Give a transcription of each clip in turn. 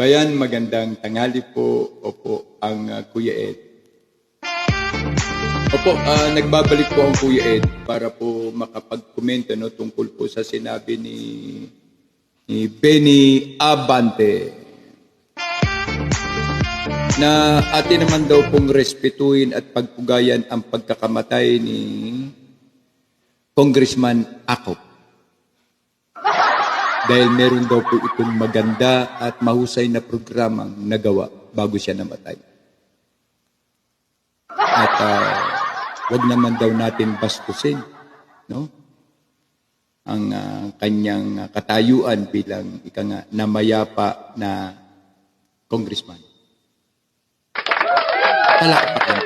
Bayan, magandang tanghali po. Opo, ang Kuya Ed. Opo, nagbabalik po ang Kuya Ed para po makapag-komento tungkol po sa sinabi ni Benny Abante na atin naman daw pong respetuhin at pagpugayan ang pagkakamatay ni Congressman Acop. Dahil meron daw po itong maganda at mahusay na programang nagawa bago siya namatay. At wag naman daw natin bastusin, no? Ang kanyang katayuan bilang namayapa na congressman. Palakpakan.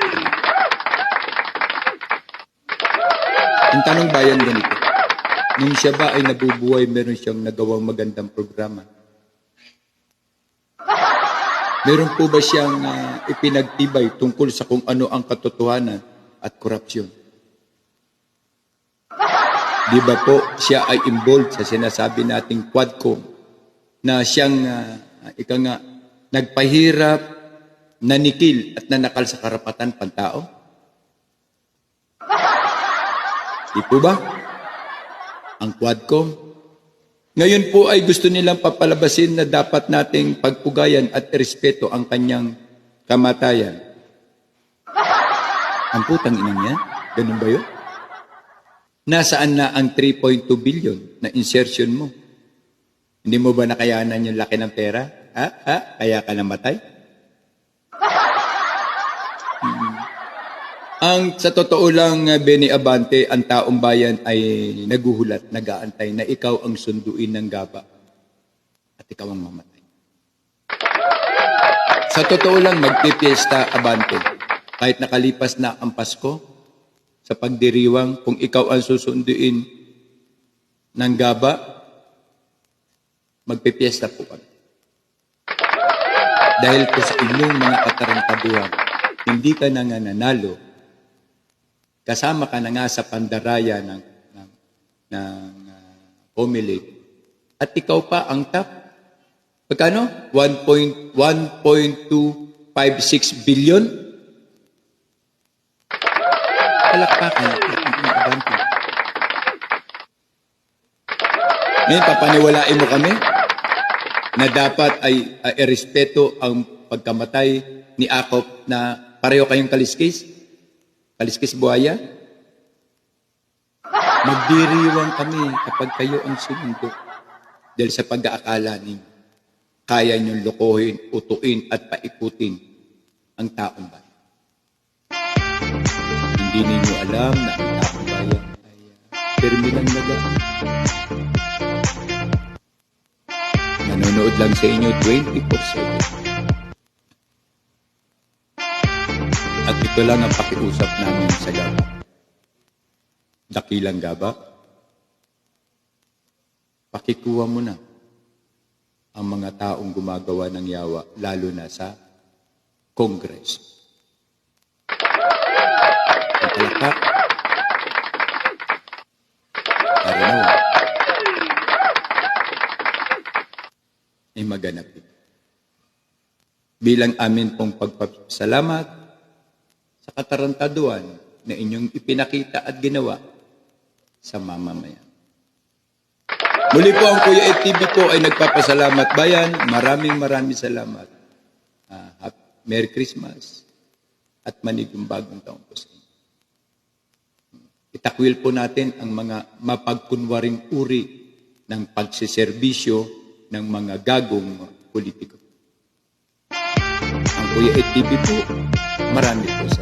Ang tanong bayan ganito. Nung siya ba ay nabubuhay, meron siyang nagawang magandang programa? Meron po ba siyang ipinagtibay tungkol sa kung ano ang katotohanan at korupsyon? Di ba po siya ay involved sa sinasabi nating Quadcom na siyang nagpahirap, nanikil at nanakal sa karapatan pantao? Di po ba? Ang Quadcom. Ngayon po ay gusto nilang papalabasin na dapat nating pagpugayan at respeto ang kanyang kamatayan. Ang putang ina niya? Ganun ba yun? Nasaan na ang 3.2 billion na insertion mo? Hindi mo ba nakayanan yung laki ng pera? Kaya ka namatay? Sa totoo lang, Benny Abante, ang taong bayan ay naguhulat, nag-aantay na ikaw ang sunduin ng gaba at ikaw ang mamatay. Sa totoo lang, magpipiesta, Abante. Kahit nakalipas na ang Pasko, sa pagdiriwang, kung ikaw ang susunduin ng gaba, magpipiesta po kami. Dahil po sa inyong mga katarantaduhan, hindi ka na nga nanalo, kasama ka na nga sa pandaraya ng Comelec. At ikaw pa ang top. Pagkano? 1.256 billion? Palakpakan. Ngayon, papaniwalain mo kami na dapat ay irespeto ang pagkamatay ni Acop na pareho kayong kaliskis? Kaliskis buhaya? Magdiriwang kami kapag kayo ang sinundo. Dahil sa pag-aakala ninyo, kaya niyong lokohin, utuin at paikutin ang taong bayan. Hindi ninyo alam na ang taong bayan ay terminal na gano'n. Nanonood lang sa inyo 24/7. At ito lang ang pakiusap namin sa gaba. Dakilang gaba, pakikuha mo na ang mga taong gumagawa ng yawa, lalo na sa Congress. Ang palakpak, karino, ay maganap ito. Bilang amin pong pagpapasalamat sa katarantaduan na inyong ipinakita at ginawa sa mamamayan. Muli po ang Kuya Ed TV po ay nagpapasalamat bayan. Maraming salamat. Merry Christmas at manigong bagong taon po sa inyo. Itakwil po natin ang mga mapagkunwaring uri ng pagsiservisyo ng mga gagong politiko. Ang Kuya Ed TV po, marami po sa